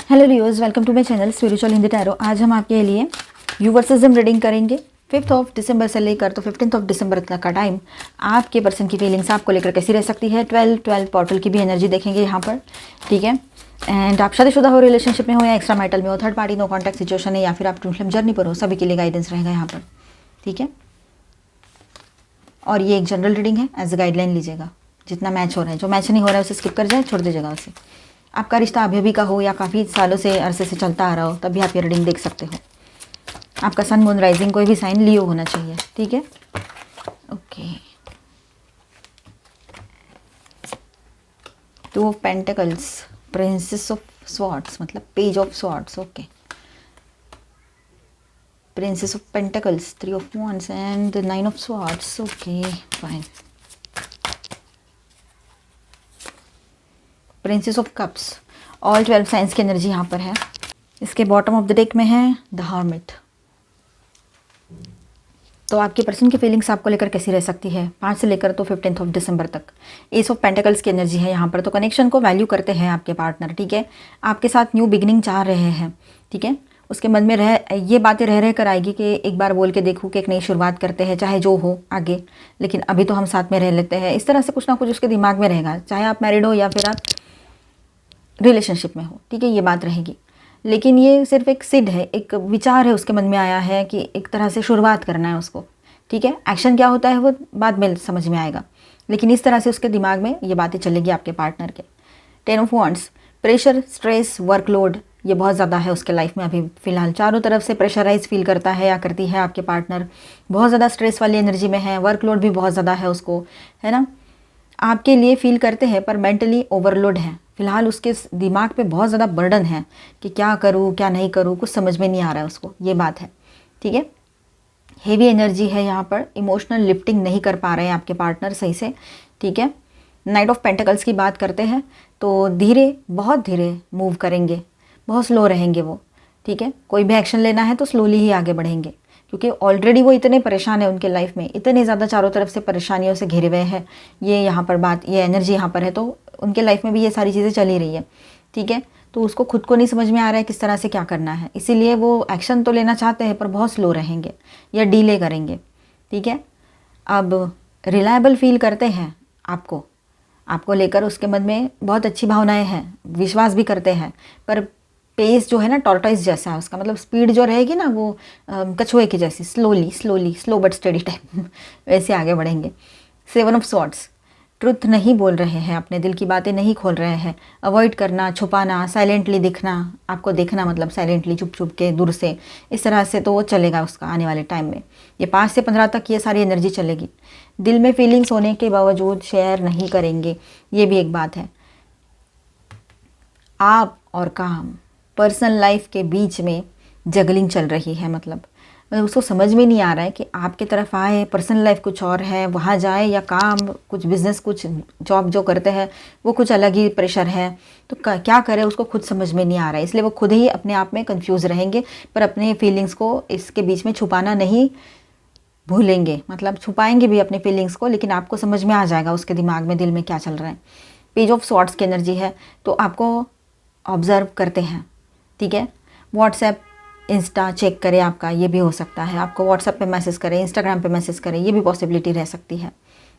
Hello Leos, welcome to my channel spiritual Hindi tarot. आज हम आपके लिए यूवर्सिज्म रीडिंग करेंगे 5 दिसंबर से लेकर तो 15 दिसंबर तक का टाइम। आपके पर्सन की फीलिंग्स आपको लेकर कैसी रह सकती है। 12 पोर्टल की भी एनर्जी देखेंगे यहाँ पर, ठीक है। एंड आप शादीशुदा हो, रिलेशनशिप में हो या एक्स्ट्रा मैरिटल में हो, third party no contact situation है या फिर आप ट्विन फ्लेम जर्नी पर हो, सभी के लिए गाइडेंस रहेगा यहाँ पर, ठीक है। और ये एक जनरल रीडिंग है, एज अ गाइडलाइन लीजिएगा। जितना मैच हो रहा है, जो मैच नहीं हो रहा है उसे स्किप कर जाए, छोड़ दीजिएगा उसे। आपका रिश्ता अभी भी का हो या काफ़ी सालों से अरसे से चलता आ रहा हो, तब भी आप ये रीडिंग देख सकते हो। आपका सन मून राइजिंग कोई भी साइन लियो होना चाहिए, ठीक है। Okay, 2 of pentacles, princess of swords मतलब page of swords, okay. Princess of pentacles, 3 of wands and 9 of swords, okay fine. Princess of cups, all 12 signs की एनर्जी यहाँ पर है। इसके बॉटम ऑफ द डेक में है द हर्मिट। तो आपके पर्सन की फीलिंग्स आपको लेकर कैसी रह सकती है 5 से लेकर तो 15 दिसंबर तक। एस ऑफ पेंटिकल्स की एनर्जी है यहाँ पर। तो कनेक्शन को वैल्यू करते हैं आपके पार्टनर, ठीक है। आपके साथ न्यू बिगिनिंग चाह रहे हैं, ठीक है। उसके मन में ये बातें रह कर आएगी कि एक बार बोल के देखूँ कि एक नई शुरुआत करते हैं, चाहे जो हो आगे, लेकिन अभी तो हम साथ में रह लेते हैं। इस तरह से कुछ ना कुछ उसके दिमाग में रहेगा, चाहे आप मैरिड हो या फिर आप रिलेशनशिप में हो, ठीक है। ये बात रहेगी, लेकिन ये सिर्फ एक सिड है, एक विचार है उसके मन में आया है कि एक तरह से शुरुआत करना है उसको, ठीक है। एक्शन क्या होता है वो बाद में समझ में आएगा, लेकिन इस तरह से उसके दिमाग में ये बातें चलेगी आपके पार्टनर के। 10 of wands, pressure, stress, workload ये बहुत ज़्यादा है उसके लाइफ में अभी फ़िलहाल। चारों तरफ से प्रेशराइज फील करता है या करती है आपके पार्टनर। बहुत ज़्यादा स्ट्रेस वाली एनर्जी में है, वर्कलोड भी बहुत ज़्यादा है उसको, है ना। आपके लिए फील करते हैं पर मेंटली ओवरलोड है फिलहाल। उसके दिमाग पे बहुत ज़्यादा बर्डन है कि क्या करूँ क्या नहीं करूँ, कुछ समझ में नहीं आ रहा है उसको, ये बात है, ठीक है। हेवी एनर्जी है यहाँ पर, इमोशनल लिफ्टिंग नहीं कर पा रहे हैं आपके पार्टनर सही से, ठीक है। नाइट ऑफ पेंटिकल्स की बात करते हैं तो धीरे, बहुत धीरे मूव करेंगे, बहुत स्लो रहेंगे वो, ठीक है। कोई भी एक्शन लेना है तो स्लोली ही आगे बढ़ेंगे, क्योंकि ऑलरेडी वो इतने परेशान है, उनके लाइफ में इतने ज़्यादा चारों तरफ से परेशानियों से घिरे हुए हैं। ये यहाँ पर बात, ये एनर्जी यहाँ पर है, तो उनके लाइफ में भी ये सारी चीज़ें चल ही रही है, ठीक है। तो उसको खुद को नहीं समझ में आ रहा है किस तरह से क्या करना है, इसीलिए वो एक्शन तो लेना चाहते हैं पर बहुत स्लो रहेंगे या डीले करेंगे, ठीक है। अब रिलायबल फील करते हैं आपको लेकर, उसके मन में बहुत अच्छी भावनाएं हैं, विश्वास भी करते हैं, पर पेस जो है ना टॉर्टोइस जैसा है उसका, मतलब स्पीड जो रहेगी ना वो कछुए की जैसी, स्लो बट स्टेडी टाइप वैसे आगे बढ़ेंगे। 7 ऑफ स्वॉर्ड्स, ट्रुथ नहीं बोल रहे हैं, अपने दिल की बातें नहीं खोल रहे हैं, अवॉइड करना, छुपाना, साइलेंटली दिखना, आपको देखना मतलब साइलेंटली चुप चुप के दूर से, इस तरह से तो वो चलेगा उसका आने वाले टाइम में। ये 5 से 15 तक ये सारी एनर्जी चलेगी। दिल में फीलिंग्स होने के बावजूद शेयर नहीं करेंगे, ये भी एक बात है। आप और काम, पर्सनल लाइफ के बीच में जगलिंग चल रही है, मतलब उसको समझ में नहीं आ रहा है कि आपके तरफ आए, पर्सनल लाइफ कुछ और है, वहाँ जाए, या काम कुछ बिजनेस कुछ जॉब जो करते हैं वो कुछ अलग ही प्रेशर है, तो क्या करे उसको खुद समझ में नहीं आ रहा है। इसलिए वो खुद ही अपने आप में कंफ्यूज रहेंगे, पर अपने फीलिंग्स को इसके बीच में छुपाना नहीं भूलेंगे, मतलब छुपाएंगे भी अपने फीलिंग्स को, लेकिन आपको समझ में आ जाएगा उसके दिमाग में, दिल में क्या चल रहा है। पेज ऑफ स्वॉर्ड्स की एनर्जी है, तो आपको ऑब्जर्व करते हैं, ठीक है। व्हाट्सएप, इंस्टा चेक करें आपका, ये भी हो सकता है। आपको व्हाट्सएप पे मैसेज करें, इंस्टाग्राम पे मैसेज करें, ये भी पॉसिबिलिटी रह सकती है,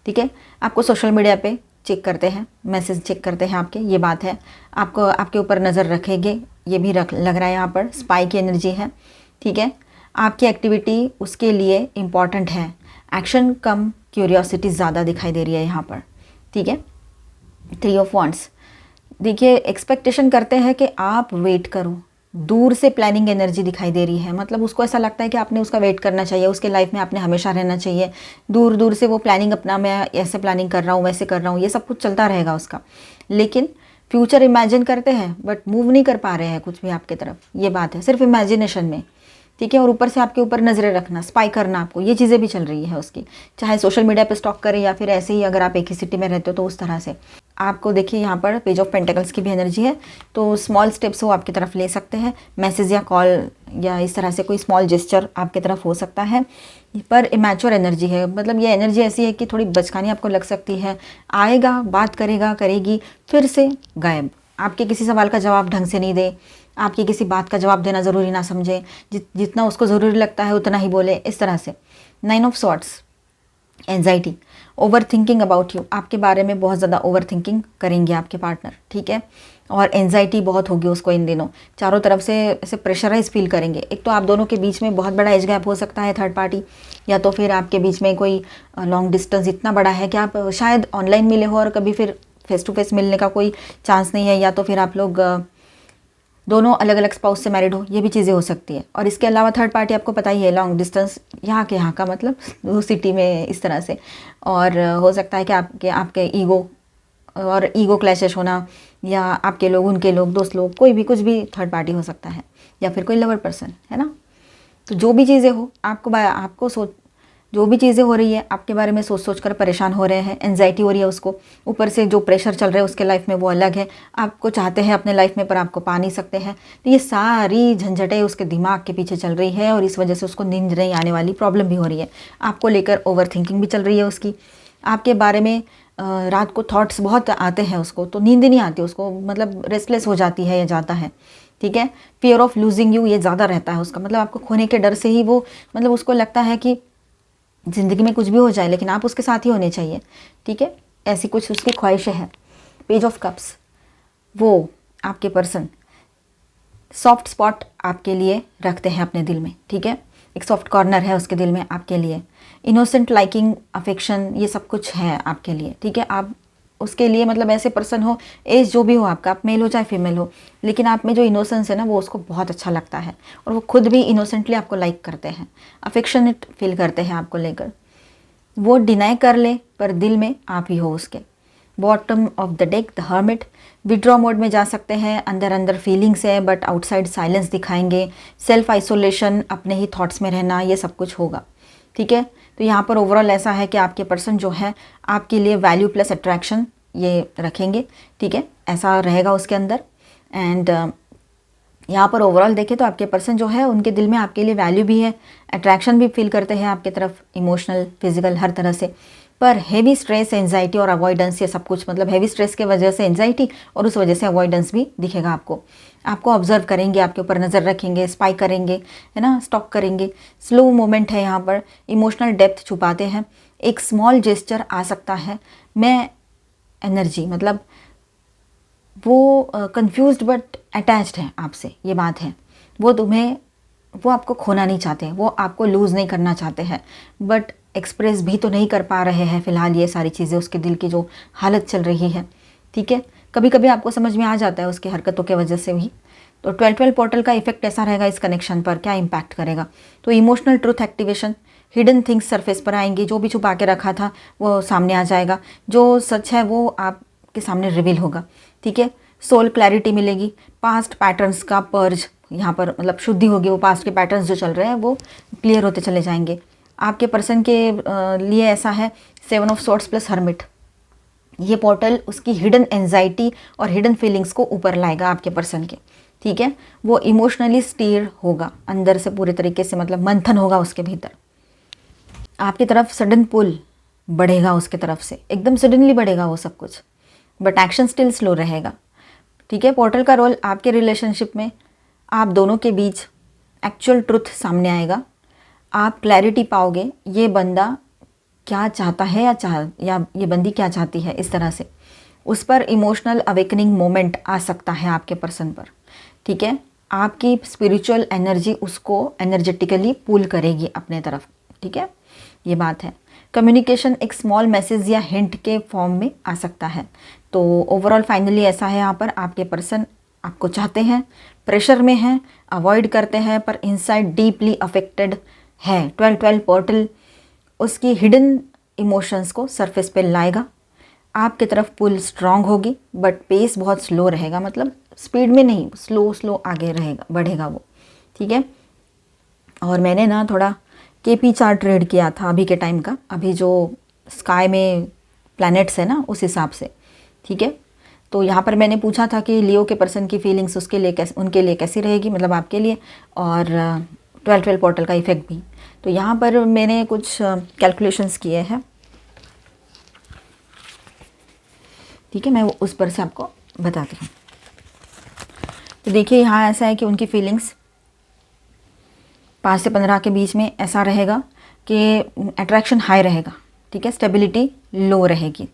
ठीक है। आपको सोशल मीडिया पे चेक करते हैं, मैसेज चेक करते हैं आपके, ये बात है। आपको आपके ऊपर नज़र रखेंगे, ये भी लग रहा है यहाँ पर। स्पाई की एनर्जी है, ठीक है। आपकी एक्टिविटी उसके लिए इम्पॉर्टेंट है, एक्शन कम क्यूरियोसिटी ज़्यादा दिखाई दे रही है यहाँ पर, ठीक है। 3 ऑफ wands, देखिए एक्सपेक्टेशन करते हैं कि आप वेट करो, दूर से प्लानिंग एनर्जी दिखाई दे रही है, मतलब उसको ऐसा लगता है कि आपने उसका वेट करना चाहिए, उसके लाइफ में आपने हमेशा रहना चाहिए। दूर दूर से वो प्लानिंग, अपना मैं ऐसे प्लानिंग कर रहा हूँ, वैसे कर रहा हूँ, ये सब कुछ चलता रहेगा उसका, लेकिन फ्यूचर इमेजिन करते हैं बट मूव नहीं कर पा रहे हैं कुछ भी आपके तरफ, ये बात है, सिर्फ इमेजिनेशन में, ठीक है। और ऊपर से आपके ऊपर नज़रें रखना, स्पाई करना आपको, ये चीज़ें भी चल रही है उसकी, चाहे सोशल मीडिया पे स्टॉक करें या फिर ऐसे ही अगर आप एक ही सिटी में रहते हो तो उस तरह से। आपको देखिए यहाँ पर पेज ऑफ पेंटिकल्स की भी एनर्जी है, तो स्मॉल स्टेप्स वो आपकी तरफ ले सकते हैं, मैसेज या कॉल या इस तरह से कोई स्मॉल जेस्चर आपकी तरफ हो सकता है, पर इमैच्योर एनर्जी है, मतलब ये एनर्जी ऐसी है कि थोड़ी बचकानी आपको लग सकती है। आएगा, बात करेगा, करेगी, फिर से गायब, आपके किसी सवाल का जवाब ढंग से नहीं दे, आपकी किसी बात का जवाब देना ज़रूरी ना समझे, जितना उसको ज़रूरी लगता है उतना ही बोले, इस तरह से। 9 of sorts, anxiety, overthinking about you, आपके बारे में बहुत ज़्यादा ओवर थिंकिंग करेंगे आपके पार्टनर, ठीक है। और एंजाइटी बहुत होगी उसको इन दिनों, चारों तरफ से ऐसे प्रेशराइज फील करेंगे। एक तो आप दोनों के बीच में बहुत बड़ा एज गैप हो सकता है, थर्ड पार्टी, या तो फिर आपके बीच में कोई लॉन्ग डिस्टेंस इतना बड़ा है कि आप शायद ऑनलाइन मिले हो और कभी फिर फेस टू फेस मिलने का कोई चांस नहीं है, या तो फिर आप लोग दोनों अलग अलग स्पाउस से मैरिड हो, ये भी चीज़ें हो सकती है। और इसके अलावा थर्ड पार्टी आपको पता ही है, लॉन्ग डिस्टेंस, यहाँ के यहाँ का मतलब दो सिटी में, इस तरह से। और हो सकता है कि आपके ईगो क्लैशेस होना, या आपके लोग उनके लोग, दोस्त लोग, कोई भी कुछ भी थर्ड पार्टी हो सकता है, या फिर कोई लवर पर्सन, है ना। तो जो भी चीज़ें हो, आपको जो भी चीज़ें हो रही है आपके बारे में सोच कर परेशान हो रहे हैं, एंजाइटी हो रही है उसको, ऊपर से जो प्रेशर चल रहा है उसके लाइफ में वो अलग है, आपको चाहते हैं अपने लाइफ में पर आपको पा नहीं सकते हैं। तो ये सारी झंझटें उसके दिमाग के पीछे चल रही है और इस वजह से उसको नींद नहीं आने वाली प्रॉब्लम भी हो रही है। आपको लेकर ओवर थिंकिंग भी चल रही है उसकी, आपके बारे में रात को थॉट्स बहुत आते हैं उसको, तो नींद नहीं आती उसको, मतलब रेस्टलेस हो जाती है या जाता है, ठीक है। फियर ऑफ लूजिंग यू ये ज़्यादा रहता है उसका, मतलब आपको खोने के डर से ही वो, मतलब उसको लगता है कि ज़िंदगी में कुछ भी हो जाए लेकिन आप उसके साथ ही होने चाहिए, ठीक है। ऐसी कुछ उसकी ख्वाहिशें हैं। पेज ऑफ कप्स, वो आपके पर्सन सॉफ्ट स्पॉट आपके लिए रखते हैं अपने दिल में, ठीक है। एक सॉफ्ट कॉर्नर है उसके दिल में आपके लिए। इनोसेंट लाइकिंग, अफेक्शन, ये सब कुछ है आपके लिए, ठीक है। आप उसके लिए मतलब ऐसे पर्सन हो, एज जो भी हो आपका, आप मेल हो चाहे फीमेल हो, लेकिन आप में जो इनोसेंस है ना वो उसको बहुत अच्छा लगता है और वो खुद भी इनोसेंटली आपको लाइक करते हैं, अफेक्शनेट फील करते हैं आपको लेकर। वो डिनाई कर ले पर दिल में आप ही हो उसके। Bottom of the deck, the hermit, withdraw mode में जा सकते हैं, अंदर अंदर फीलिंग्स है बट आउटसाइड साइलेंस दिखाएंगे। सेल्फ आइसोलेशन, अपने ही थॉट्स में रहना, ये सब कुछ होगा, ठीक है। तो यहाँ पर ओवरऑल ऐसा है कि आपके पर्सन जो है आपके लिए वैल्यू प्लस अट्रैक्शन ये रखेंगे, ठीक है, ऐसा रहेगा उसके अंदर। एंड यहाँ पर ओवरऑल देखें तो आपके पर्सन जो है उनके दिल में आपके लिए वैल्यू भी है, अट्रैक्शन भी फील करते हैं आपके तरफ, इमोशनल, फिजिकल, हर तरह से। पर हैवी स्ट्रेस, एंजाइटी और अवॉइडेंस, ये सब कुछ, मतलब हैवी स्ट्रेस के वजह से एंजाइटी और उस वजह से अवॉइडेंस भी दिखेगा आपको ऑब्जर्व करेंगे, आपके ऊपर नज़र रखेंगे, स्पाई करेंगे, है ना, स्टॉक करेंगे। स्लो मोमेंट है यहाँ पर, इमोशनल डेप्थ छुपाते हैं। एक स्मॉल जेस्चर आ सकता है, मैं एनर्जी, मतलब वो कंफ्यूज्ड बट अटैच्ड है आपसे, ये बात है। वो आपको खोना नहीं चाहते, वो आपको लूज़ नहीं करना चाहते हैं, बट एक्सप्रेस भी तो नहीं कर पा रहे हैं फ़िलहाल ये सारी चीज़ें, उसके दिल की जो हालत चल रही है, ठीक है। कभी कभी आपको समझ में आ जाता है उसकी हरकतों के वजह से भी। तो 12-12 पोर्टल का इफेक्ट ऐसा रहेगा इस कनेक्शन पर, क्या इम्पैक्ट करेगा। तो emotional truth activation, hidden things surface पर आएंगी, जो भी छुपा के रखा था वो सामने आ जाएगा, जो सच है वो आपके सामने रिवील होगा, ठीक है। सोल क्लैरिटी मिलेगी, पास्ट पैटर्न्स का पर्ज यहाँ पर मतलब शुद्धि होगी, वो पास्ट के पैटर्न्स जो चल रहे हैं वो क्लियर होते चले जाएंगे। आपके पर्सन के लिए ऐसा है 7 ऑफ सॉर्ड्स प्लस हर्मिट, ये पोर्टल उसकी हिडन एंजाइटी और हिडन फीलिंग्स को ऊपर लाएगा आपके पर्सन के, ठीक है। वो इमोशनली स्टीर होगा अंदर से पूरे तरीके से, मतलब मंथन होगा उसके भीतर, आपकी तरफ सडन पुल बढ़ेगा उसके तरफ से, एकदम सडनली बढ़ेगा वो सब कुछ, बट एक्शन स्टिल स्लो रहेगा, ठीक है। पोर्टल का रोल आपके रिलेशनशिप में, आप दोनों के बीच एक्चुअल ट्रुथ सामने आएगा, आप क्लैरिटी पाओगे ये बंदा क्या चाहता है या ये बंदी क्या चाहती है, इस तरह से उस पर इमोशनल अवेकनिंग मोमेंट आ सकता है आपके पर्सन पर, ठीक है। आपकी स्पिरिचुअल एनर्जी उसको एनर्जेटिकली पुल करेगी अपने तरफ, ठीक है, ये बात है। कम्युनिकेशन एक स्मॉल मैसेज या हिंट के फॉर्म में आ सकता है। तो ओवरऑल फाइनली ऐसा है, यहाँ पर आपके पर्सन आपको चाहते हैं, प्रेशर में हैं, अवॉइड करते हैं, पर इनसाइड डीपली अफेक्टेड है। 12-12 पोर्टल उसकी हिडन इमोशंस को सरफेस पे लाएगा, आपकी तरफ पुल स्ट्रांग होगी बट पेस बहुत स्लो रहेगा, मतलब स्पीड में नहीं, स्लो आगे रहेगा, बढ़ेगा वो, ठीक है। और मैंने ना थोड़ा केपी चार्ट रीड किया था अभी के टाइम का, अभी जो स्काई में प्लैनेट्स है ना उस हिसाब से, ठीक है। तो यहाँ पर मैंने पूछा था कि लियो के पर्सन की फीलिंग्स उनके लिए कैसी रहेगी, मतलब आपके लिए, और 12-12 पोर्टल का इफेक्ट भी। तो यहाँ पर मैंने कुछ कैलकुलेशंस किए हैं, ठीक है, मैं उस पर से आपको बताती हूँ। तो देखिए यहाँ ऐसा है कि उनकी फीलिंग्स 5 से 15 के बीच में ऐसा रहेगा कि अट्रैक्शन हाई रहेगा, ठीक है, स्टेबिलिटी लो रहेगी,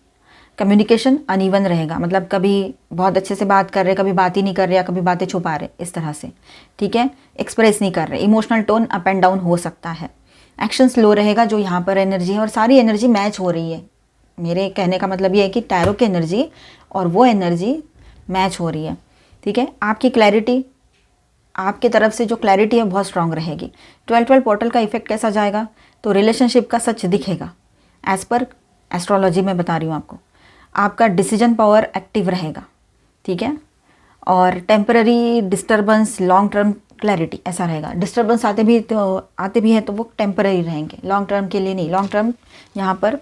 कम्युनिकेशन अनइवन रहेगा, मतलब कभी बहुत अच्छे से बात कर रहे, कभी बात ही नहीं कर रहे, या कभी बातें छुपा रहे, इस तरह से, ठीक है, एक्सप्रेस नहीं कर रहे, emotional tone up and down हो सकता है, एक्शन स्लो रहेगा जो यहाँ पर एनर्जी है, और सारी एनर्जी मैच हो रही है। मेरे कहने का मतलब ये है कि टैरो की एनर्जी और वो एनर्जी मैच हो रही है, ठीक है। आपकी क्लैरिटी, आपके तरफ से जो क्लैरिटी है बहुत स्ट्रांग रहेगी। 12-12 पोर्टल का इफेक्ट कैसा जाएगा, तो रिलेशनशिप का सच दिखेगा, एज पर एस्ट्रोलॉजी में बता रही हूँ आपको। आपका डिसीजन पावर एक्टिव रहेगा, ठीक है, और temporary disturbance, long term clarity ऐसा रहेगा। डिस्टर्बेंस आते भी हैं तो वो टेम्पररी रहेंगे, लॉन्ग टर्म के लिए नहीं। लॉन्ग टर्म यहाँ पर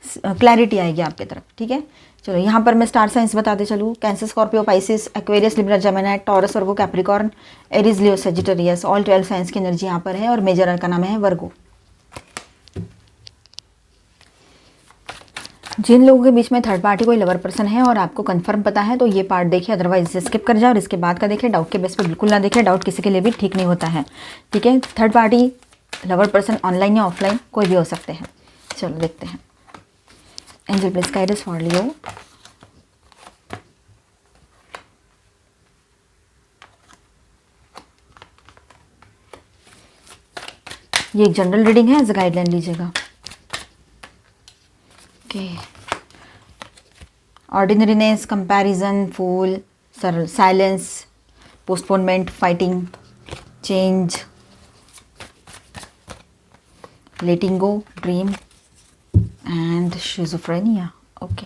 क्लैरिटी आएगी आपकी तरफ, ठीक है। चलो यहाँ पर मैं स्टार साइंस बताते चलूँ। Cancer, Scorpio, Pisces, Aquarius, Libra, Gemini, Taurus, Virgo, Capricorn, Aries, Leo, Sagittarius, all 12 signs की एनर्जी यहाँ पर है, और मेजर का नाम है वर्गो। जिन लोगों के बीच में थर्ड पार्टी कोई लवर पर्सन है और आपको कंफर्म पता है तो ये पार्ट देखिए, अदरवाइज इसे स्किप कर जाए और इसके बाद का देखिए। डाउट के बेस पे बिल्कुल ना देखिए, डाउट किसी के लिए भी ठीक नहीं होता है, ठीक है। Third party lover person online या ऑफलाइन कोई भी हो सकते हैं। चलो देखते हैं। Angel please guide us for Leo. ये एक जनरल रीडिंग है, एज अ गाइडलाइन लीजिएगा। Ordinariness, comparison, fool, silence, postponement, fighting, change, letting go, dream and schizophrenia. Okay,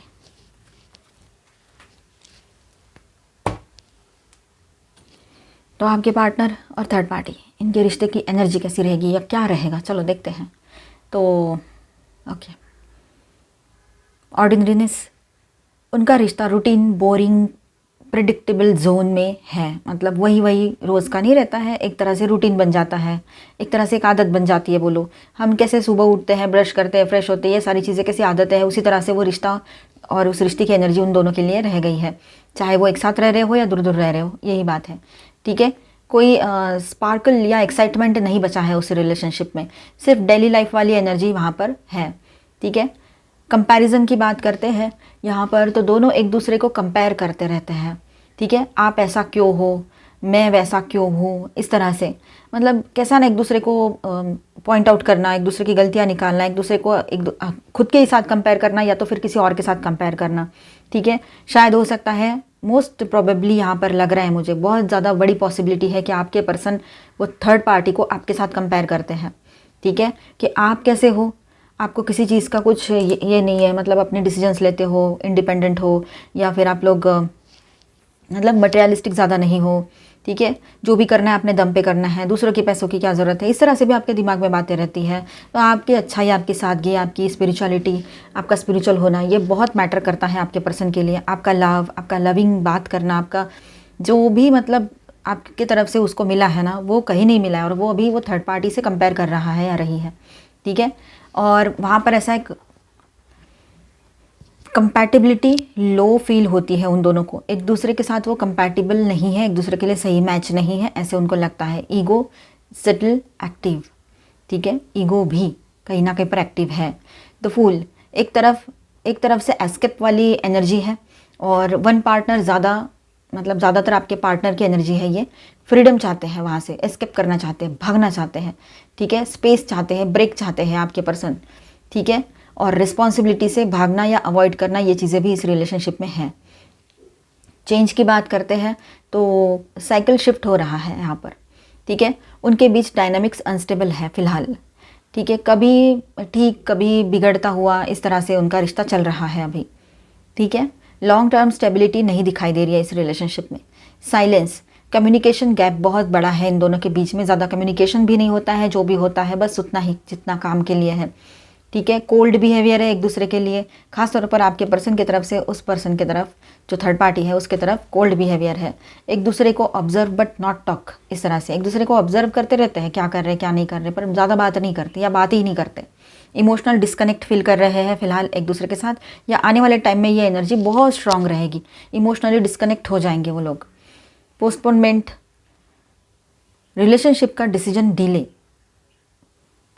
तो आपके पार्टनर और थर्ड पार्टी, इनके रिश्ते की एनर्जी कैसी रहेगी या क्या रहेगा, चलो देखते हैं। तो ओके, ऑर्डिनरीनेस, उनका रिश्ता रूटीन, बोरिंग, प्रिडिक्टेबल जोन में है, मतलब वही रोज़ का नहीं रहता है, एक तरह से रूटीन बन जाता है, एक तरह से एक आदत बन जाती है। बोलो हम कैसे सुबह उठते हैं, ब्रश करते हैं, फ्रेश होते हैं, ये सारी चीज़ें कैसी आदत है, उसी तरह से वो रिश्ता और उस रिश्ते की एनर्जी उन दोनों के लिए रह गई है, चाहे वो एक साथ रह रहे हो या दूर दूर रह रहे हो, यही बात है, ठीक है। कोई स्पार्कल या एक्साइटमेंट नहीं बचा है उस रिलेशनशिप में, सिर्फ डेली लाइफ वाली एनर्जी वहाँ पर है, ठीक है। कंपैरिजन की बात करते हैं यहाँ पर, तो दोनों एक दूसरे को कंपेयर करते रहते हैं, ठीक है। आप ऐसा क्यों हो, मैं वैसा क्यों हूँ, इस तरह से, मतलब कैसा ना एक दूसरे को पॉइंट आउट करना, एक दूसरे की गलतियाँ निकालना, एक दूसरे को खुद के ही साथ कंपेयर करना या तो फिर किसी और के साथ कंपेयर करना, ठीक है। शायद हो सकता है, मोस्ट प्रोबेबली यहाँ पर लग रहा है मुझे, बहुत ज़्यादा बड़ी पॉसिबिलिटी है कि आपके पर्सन वो थर्ड पार्टी को आपके साथ कंपेयर करते हैं, ठीक है, कि आप कैसे हो, आपको किसी चीज़ का कुछ ये नहीं है, मतलब अपने डिसीजंस लेते हो, इंडिपेंडेंट हो, या फिर आप लोग मतलब मटेरियलिस्टिक ज़्यादा नहीं हो, ठीक है, जो भी करना है अपने दम पे करना है, दूसरों के पैसों की क्या ज़रूरत है, इस तरह से भी आपके दिमाग में बातें रहती है। तो आपकी अच्छाई, आपकी सादगी, आपकी स्पिरिचुअलिटी, आपका स्पिरिचुअल होना, ये बहुत मैटर करता है आपके पर्सन के लिए। आपका लव, आपका लविंग बात करना, आपका जो भी मतलब आपकी तरफ से उसको मिला है ना, वो कहीं नहीं मिला है, और वो अभी वो थर्ड पार्टी से कंपेयर कर रहा है या रही है, ठीक है। और वहाँ पर ऐसा एक कंपैटिबिलिटी लो फील होती है उन दोनों को, एक दूसरे के साथ वो कंपैटिबल नहीं है, एक दूसरे के लिए सही मैच नहीं है, ऐसे उनको लगता है। ईगो सेटल एक्टिव, ठीक है, ईगो भी कहीं ना कहीं पर एक्टिव है। द फूल, एक तरफ से एस्केप वाली एनर्जी है, और वन पार्टनर ज़्यादा, मतलब ज़्यादातर आपके पार्टनर की एनर्जी है ये, फ्रीडम चाहते हैं, वहाँ से एस्केप करना चाहते हैं, भागना चाहते हैं, ठीक है, स्पेस चाहते हैं, ब्रेक चाहते हैं आपके पर्सन, ठीक है। और रिस्पॉन्सिबिलिटी से भागना या अवॉइड करना, ये चीज़ें भी इस रिलेशनशिप में हैं। चेंज की बात करते हैं तो साइकिल शिफ्ट हो रहा है यहाँ पर, ठीक है। उनके बीच डायनामिक्स अनस्टेबल है फ़िलहाल, ठीक है, कभी ठीक कभी बिगड़ता हुआ, इस तरह से उनका रिश्ता चल रहा है अभी, ठीक है। लॉन्ग टर्म स्टेबिलिटी नहीं दिखाई दे रही है इस रिलेशनशिप में। साइलेंस, कम्युनिकेशन गैप बहुत बड़ा है इन दोनों के बीच में, ज़्यादा कम्युनिकेशन भी नहीं होता है, जो भी होता है बस उतना ही जितना काम के लिए है, ठीक है। कोल्ड बिहेवियर है एक दूसरे के लिए, खासतौर पर आपके पर्सन की तरफ से उस पर्सन की तरफ जो थर्ड पार्टी है उसके तरफ कोल्ड बिहेवियर है। एक दूसरे को ऑब्जर्व बट नॉट टॉक, इस तरह से एक दूसरे को ऑब्जर्व करते रहते हैं, क्या कर रहे हैं क्या नहीं कर रहे, पर ज़्यादा बात नहीं करते या बात ही नहीं करते। इमोशनल डिस्कनेक्ट फील कर रहे हैं फिलहाल एक दूसरे के साथ, या आने वाले टाइम में ये एनर्जी बहुत स्ट्रांग रहेगी, इमोशनली डिस्कनेक्ट हो जाएंगे वो लोग, पोस्टपोनमेंट, रिलेशनशिप का डिसीजन डिले,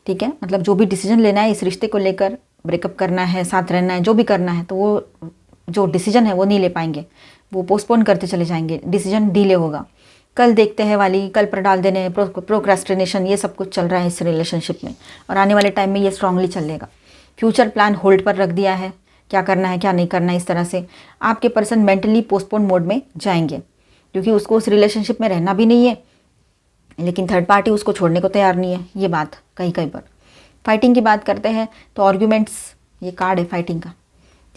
ठीक है, मतलब जो भी डिसीजन लेना है इस रिश्ते को लेकर, ब्रेकअप करना है, साथ रहना है, जो भी करना है, तो वो जो डिसीजन है वो नहीं ले पाएंगे, वो पोस्टपोन करते चले जाएंगे, डिसीजन डिले होगा। कल देखते हैं वाली, कल पर डाल देने, प्रोक्रेस्टिनेशन, ये सब कुछ चल रहा है इस रिलेशनशिप में, और आने वाले टाइम में ये स्ट्रांगली चलेगा। फ्यूचर प्लान होल्ड पर रख दिया है, क्या करना है क्या नहीं करना है, इस तरह से आपके पर्सन मेंटली पोस्टपोन मोड में जाएंगे, क्योंकि उसको उस रिलेशनशिप में रहना भी नहीं है, लेकिन थर्ड पार्टी उसको छोड़ने को तैयार नहीं है। ये बात कहीं कहीं पर। फाइटिंग की बात करते हैं तो आर्ग्यूमेंट्स, ये कार्ड है फाइटिंग का,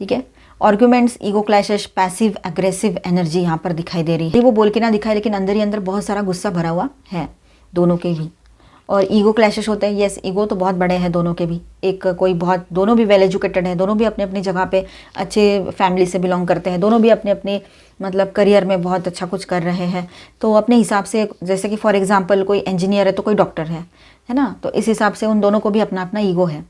ठीक है। Arguments, ego clashes, passive aggressive energy यहाँ पर दिखाई दे रही है। वो बोल के ना दिखाए, लेकिन अंदर ही अंदर बहुत सारा गुस्सा भरा हुआ है दोनों के भी। और ईगो क्लैशेस होते हैं, यस, ईगो तो बहुत बड़े हैं दोनों के भी। एक कोई बहुत, दोनों भी वेल एजुकेटेड हैं, दोनों भी अपने अपनी जगह पे अच्छे फैमिली से बिलोंग करते हैं, दोनों भी अपने अपने मतलब करियर में बहुत अच्छा कुछ कर रहे हैं। तो अपने हिसाब से, जैसे कि फॉर एग्जांपल कोई इंजीनियर है तो कोई डॉक्टर है ना, तो इस हिसाब से उन दोनों को भी अपना अपना ईगो है।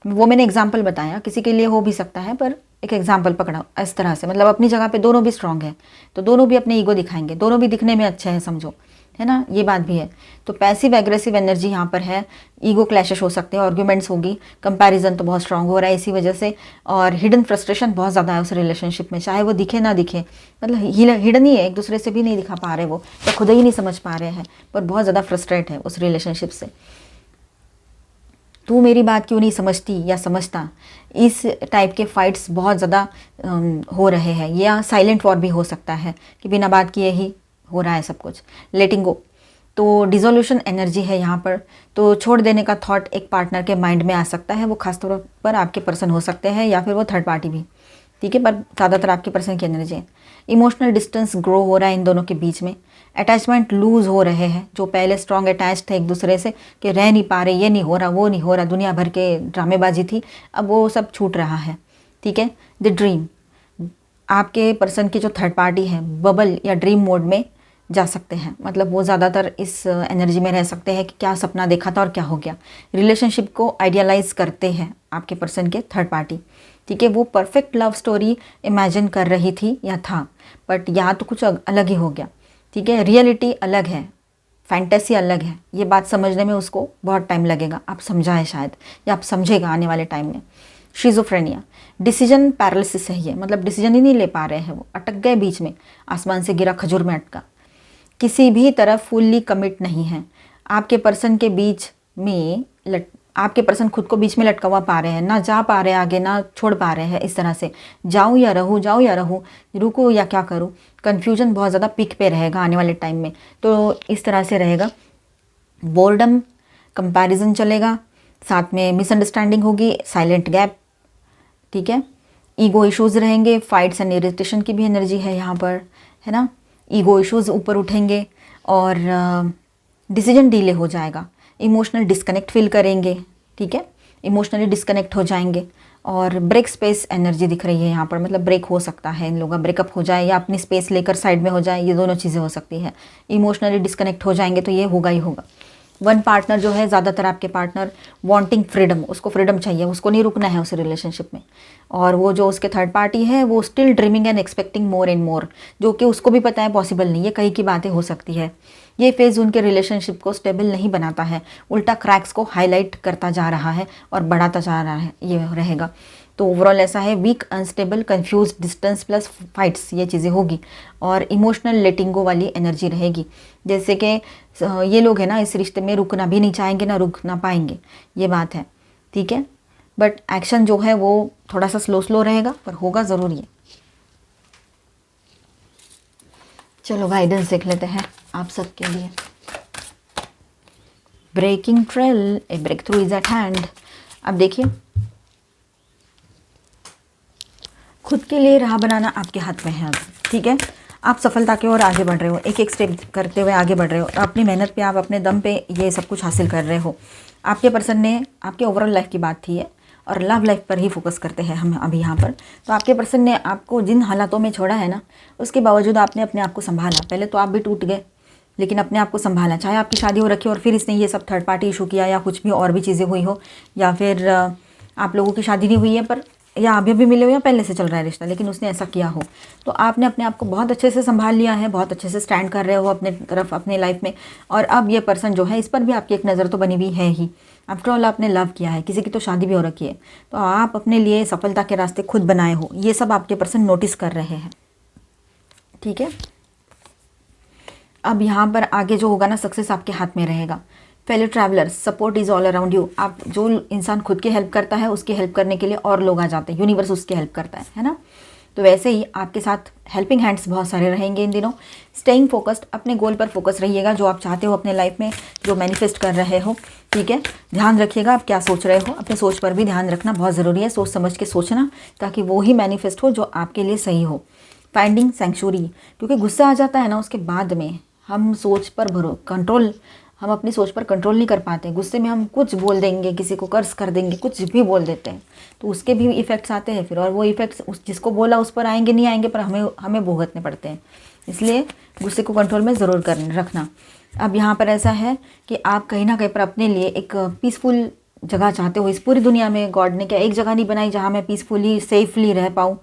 वो मैंने एग्जाम्पल बताया, किसी के लिए हो भी सकता है, पर एक एग्जाम्पल पकड़ा इस तरह से, मतलब अपनी जगह पे दोनों भी स्ट्रांग है, तो दोनों भी अपने ईगो दिखाएंगे, दोनों भी दिखने में अच्छे हैं समझो, है ना, ये बात भी है। तो पैसिव एग्रेसिव एनर्जी यहाँ पर है, ईगो क्लैशेस हो सकते हैं, आर्ग्यूमेंट्स होगी, कंपैरिजन तो बहुत स्ट्रांग हो रहा है इसी वजह से, और हिडन फ्रस्ट्रेशन बहुत ज़्यादा है उस रिलेशनशिप में, चाहे वो दिखे ना दिखे, मतलब हिडन ही है, एक दूसरे से भी नहीं दिखा पा रहे वो, या खुद ही नहीं समझ पा रहे हैं, पर बहुत ज़्यादा फ्रस्ट्रेट है उस रिलेशनशिप से। तू मेरी बात क्यों नहीं समझती या समझता, इस टाइप के फाइट्स बहुत ज़्यादा हो रहे हैं, या साइलेंट वॉर भी हो सकता है कि बिना बात किए ही हो रहा है सब कुछ। लेटिंग गो, तो डिसोल्यूशन एनर्जी है यहाँ पर, तो छोड़ देने का थॉट एक पार्टनर के माइंड में आ सकता है, वो खासतौर पर आपके पर्सन हो सकते हैं या फिर वो थर्ड पार्टी भी, ठीक है, पर ज़्यादातर आपके पर्सन की एनर्जी है। इमोशनल डिस्टेंस ग्रो हो रहा है इन दोनों के बीच में, अटैचमेंट लूज़ हो रहे हैं, जो पहले स्ट्रॉन्ग अटैच थे एक दूसरे से कि रह नहीं पा रहे, ये नहीं हो रहा, वो नहीं हो रहा, दुनिया भर के ड्रामेबाजी थी, अब वो सब छूट रहा है, ठीक है। द ड्रीम, आपके पर्सन की जो थर्ड पार्टी है बबल या ड्रीम मोड में जा सकते हैं, मतलब वो ज़्यादातर इस एनर्जी में रह सकते हैं कि क्या सपना देखा था और क्या हो गया। रिलेशनशिप को आइडियलाइज करते हैं आपके पर्सन के थर्ड पार्टी, ठीक है, वो परफेक्ट लव स्टोरी इमेजिन कर रही थी या था, बट यहाँ तो कुछ अलग ही हो गया, ठीक है। रियलिटी अलग है, फैंटेसी अलग है, ये बात समझने में उसको बहुत टाइम लगेगा, आप समझाएं शायद, या आप समझेगा आने वाले टाइम में। शिज़ोफ्रेनिया, डिसीजन पैरालिसिस है ये, मतलब डिसीजन ही नहीं ले पा रहे हैं, वो अटक गए बीच में, आसमान से गिरा खजूर में अटका, किसी भी तरफ फुल्ली कमिट नहीं है। आपके पर्सन के बीच में आपके पर्सन खुद को बीच में लटका हुआ पा रहे हैं, ना जा पा रहे आगे, ना छोड़ पा रहे हैं, इस तरह से जाऊँ या रहूँ, जाऊँ या रहूँ, रुकूँ या क्या करूँ, कन्फ्यूजन बहुत ज़्यादा पीक पे रहेगा आने वाले टाइम में, तो इस तरह से रहेगा। बोर्डम, कंपैरिजन चलेगा, साथ में मिसअंडरस्टैंडिंग होगी, साइलेंट गैप, ठीक है। ईगो इश्यूज़ रहेंगे, फाइट्स एंड इरिटेशन की भी एनर्जी है यहाँ पर, है ना, ईगो इश्यूज़ ऊपर उठेंगे और डिसीजन डिले हो जाएगा, इमोशनल डिस्कनेक्ट फील करेंगे, ठीक है, इमोशनली डिस्कनेक्ट हो जाएंगे, और ब्रेक स्पेस एनर्जी दिख रही है यहाँ पर, मतलब ब्रेक हो सकता है, इन लोगों का ब्रेकअप हो जाए या अपनी स्पेस लेकर साइड में हो जाए, ये दोनों चीज़ें हो सकती है। इमोशनली डिस्कनेक्ट हो जाएंगे तो ये होगा ही होगा। वन पार्टनर जो है, ज़्यादातर आपके पार्टनर वांटिंग फ्रीडम, उसको फ्रीडम चाहिए, उसको नहीं रुकना है उस रिलेशनशिप में, और वो जो उसके थर्ड पार्टी है वो still dreaming and expecting more and more, जो कि उसको भी पता है पॉसिबल नहीं है, कहीं की बातें हो सकती है। ये फेज़ उनके रिलेशनशिप को स्टेबल नहीं बनाता है, उल्टा क्रैक्स को हाईलाइट करता जा रहा है और बढ़ाता जा रहा है, ये रहेगा। तो ओवरऑल ऐसा है, weak, unstable, confuse, distance plus fights, ये चीज़ें होगी, और इमोशनल लेटिंगो वाली एनर्जी रहेगी, जैसे कि ये लोग हैं ना इस रिश्ते में रुकना भी नहीं चाहेंगे ना रुक ना पाएंगे, ये बात है, ठीक है। बट एक्शन जो है वो थोड़ा सा स्लो रहेगा, पर होगा ज़रूर ये। चलो गाइडेंस देख लेते हैं आप सबके लिए। Breaking trail, a breakthrough is at hand. अब देखिए, खुद के लिए राह बनाना आपके हाथ में है अब, ठीक है। आप सफलता की ओर आगे बढ़ रहे हो, एक एक स्टेप करते हुए आगे बढ़ रहे हो, अपनी मेहनत पे, आप अपने दम पे ये सब कुछ हासिल कर रहे हो। आपके पर्सन ने, आपके ओवरऑल लाइफ की बात थी है, और लव लाइफ पर ही फोकस करते हैं हम अभी यहाँ पर। तो आपके पर्सन ने आपको जिन हालातों में छोड़ा है ना, उसके बावजूद आपने अपने आप को संभाला। पहले तो आप भी टूट गए, लेकिन अपने आप को संभाला, चाहे आपकी शादी हो रखी और फिर इसने ये सब थर्ड पार्टी इशू किया, या कुछ भी और भी चीज़ें हुई हो, या फिर आप लोगों की शादी नहीं हुई है पर या अभी अभी मिले हो या पहले से चल रहा है रिश्ता, लेकिन उसने ऐसा किया हो, तो आपने अपने आप को बहुत अच्छे से संभाल लिया है, बहुत अच्छे से स्टैंड कर रहे हो अपने तरफ अपने लाइफ में। और अब ये पर्सन जो है, इस पर भी आपकी एक नज़र तो बनी हुई है ही। आफ्टर ऑल आपने लव किया है, किसी की तो शादी भी हो रखी है, तो आप अपने लिए सफलता के रास्ते खुद बनाए हो, ये सब आपके पर्सन नोटिस कर रहे हैं, ठीक है। अब यहाँ पर आगे जो होगा ना, सक्सेस आपके हाथ में रहेगा। Fellow travellers, support is all around you. आप जो इंसान खुद की हेल्प करता है, उसकी हेल्प करने के लिए और लोग आ जाते हैं, यूनिवर्स उसकी हेल्प करता है ना। तो वैसे ही आपके साथ हेल्पिंग हैंड्स बहुत सारे रहेंगे इन दिनों। स्टेइंग फोकस्ड, अपने गोल पर फोकस रहिएगा, जो आप चाहते हो अपने लाइफ में, जो मैनिफेस्ट कर रहे हो, ठीक है। ध्यान रखिएगा आप क्या सोच रहे हो, अपने सोच पर भी ध्यान रखना बहुत ज़रूरी है, सोच समझ के सोचना, ताकि वो ही मैनिफेस्ट हो जो आपके लिए सही हो। फाइंडिंग सेंचुरी, क्योंकि गुस्सा आ जाता है ना, उसके बाद में हम सोच पर हम अपनी सोच पर कंट्रोल नहीं कर पाते। गुस्से में हम कुछ बोल देंगे, किसी को कर्ज कर देंगे, कुछ भी बोल देते हैं, तो उसके भी इफ़ेक्ट्स आते हैं फिर, और वो इफ़ेक्ट्स उस जिसको बोला उस पर आएंगे नहीं आएंगे, पर हमें भुगतने पड़ते हैं। इसलिए गुस्से को कंट्रोल में ज़रूर रखना। अब यहाँ पर ऐसा है कि आप कहीं ना कहीं पर अपने लिए एक पीसफुल जगह चाहते हो। इस पूरी दुनिया में गॉड ने क्या एक जगह नहीं बनाई जहाँ मैं पीसफुली सेफली रह पाऊँ।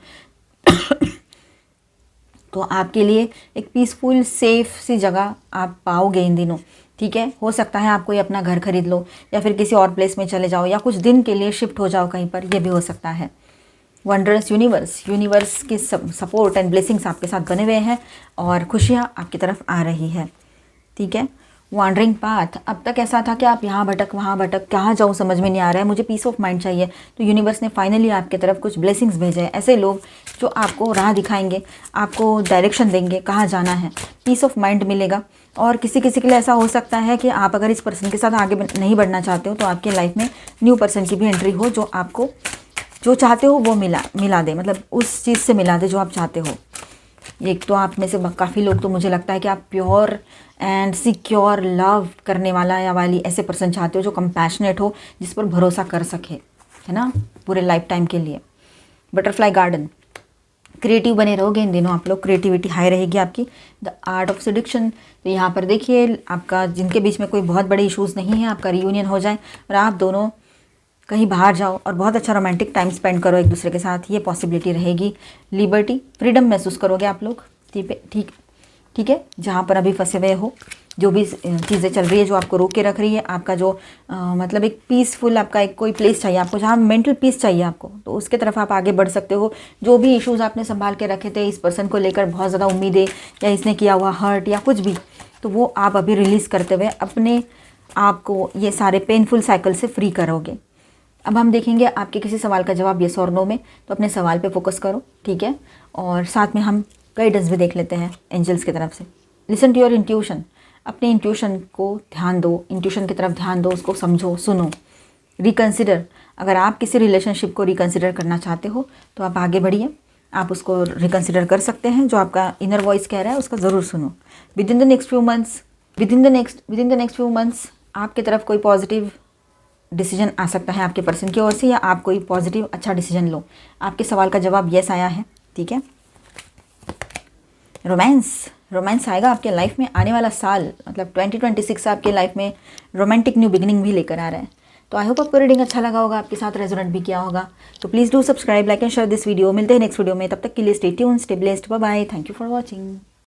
तो आपके लिए एक पीसफुल सेफ सी जगह आप पाओगे इन दिनों, ठीक है। हो सकता है आप कोई अपना घर खरीद लो, या फिर किसी और प्लेस में चले जाओ, या कुछ दिन के लिए शिफ्ट हो जाओ कहीं पर, यह भी हो सकता है। वंडरस यूनिवर्स की सपोर्ट एंड ब्लेसिंग्स आपके साथ बने हुए हैं, और खुशियाँ आपकी तरफ आ रही है, ठीक है। वॉन्डरिंग पाथ, अब तक ऐसा था कि आप यहाँ भटक वहाँ भटक, कहाँ जाऊँ समझ में नहीं आ रहा है, मुझे पीस ऑफ माइंड चाहिए, तो यूनिवर्स ने फाइनली आपके तरफ कुछ ब्लेसिंग्स भेजे हैं, ऐसे लोग जो आपको राह दिखाएंगे, आपको डायरेक्शन देंगे कहाँ जाना है, पीस ऑफ माइंड मिलेगा। और किसी किसी के लिए ऐसा हो सकता है कि आप अगर इस पर्सन के साथ आगे नहीं बढ़ना चाहते हो, तो आपके लाइफ में न्यू पर्सन की भी एंट्री हो, जो आपको जो चाहते हो वो मिला दे, मतलब उस चीज़ से मिला दे जो आप चाहते हो। एक तो आप में से काफ़ी लोग, तो मुझे लगता है कि आप प्योर एंड सिक्योर लव करने वाला या वाली ऐसे पर्सन चाहते हो, जो कंपैशनेट हो, जिस पर भरोसा कर सके, है ना, पूरे लाइफ टाइम के लिए। बटरफ्लाई गार्डन, क्रिएटिव बने रहोगे इन दिनों आप लोग, क्रिएटिविटी हाई रहेगी आपकी। द आर्ट ऑफ सिडक्शन, तो यहाँ पर देखिए आपका जिनके बीच में कोई बहुत बड़े इश्यूज़ नहीं है, आपका रियूनियन हो जाए और आप दोनों कहीं बाहर जाओ और बहुत अच्छा रोमांटिक टाइम स्पेंड करो एक दूसरे के साथ, ये पॉसिबिलिटी रहेगी। लिबर्टी, फ्रीडम महसूस करोगे आप लोग, ठीक है। जहाँ पर अभी फंसे हुए हो, जो भी चीज़ें चल रही है जो आपको रोक के रख रही है, आपका जो मतलब एक पीसफुल आपका एक कोई प्लेस चाहिए आपको, जहाँ मेंटल पीस चाहिए आपको, तो उसके तरफ आप आगे बढ़ सकते हो। जो भी इश्यूज़ आपने संभाल के रखे थे, इस पर्सन को लेकर बहुत ज़्यादा उम्मीदें, या इसने किया हुआ हर्ट या कुछ भी, तो वो आप अभी रिलीज़ करते हुए अपने आप को ये सारे पेनफुल साइकिल से फ्री करोगे। अब हम देखेंगे आपके किसी सवाल का जवाब येस और नो में, तो अपने सवाल पे फोकस करो, ठीक है। और साथ में हम गाइडेंस भी देख लेते हैं एंजल्स की तरफ से। लिसन टू योर इंट्यूशन, अपने इंट्यूशन को ध्यान दो, इंट्यूशन की तरफ ध्यान दो, उसको समझो, सुनो। रिकन्सिडर, अगर आप किसी रिलेशनशिप को रिकन्सिडर करना चाहते हो तो आप आगे बढ़िए, आप उसको रिकन्सिडर कर सकते हैं, जो आपका इनर वॉइस कह रहा है उसका ज़रूर सुनो। With in the next few months आपकी तरफ कोई पॉजिटिव डिसीजन आ सकता है आपके पर्सन की ओर से, या आप कोई पॉजिटिव अच्छा डिसीजन लो। आपके सवाल का जवाब येस आया है, ठीक है। रोमांस आएगा आपके लाइफ में, आने वाला साल मतलब 2026 आपके लाइफ में रोमांटिक न्यू बिगिनिंग भी लेकर आ रहा है। तो आई होप आपको रीडिंग अच्छा लगा होगा, आपके साथ रेजोनेट भी किया होगा। तो please do subscribe, like and share this video. मिलते हैं नेक्स्ट वीडियो में, तब तक के लिए stay tuned, stay blessed, bye bye, thank you for watching.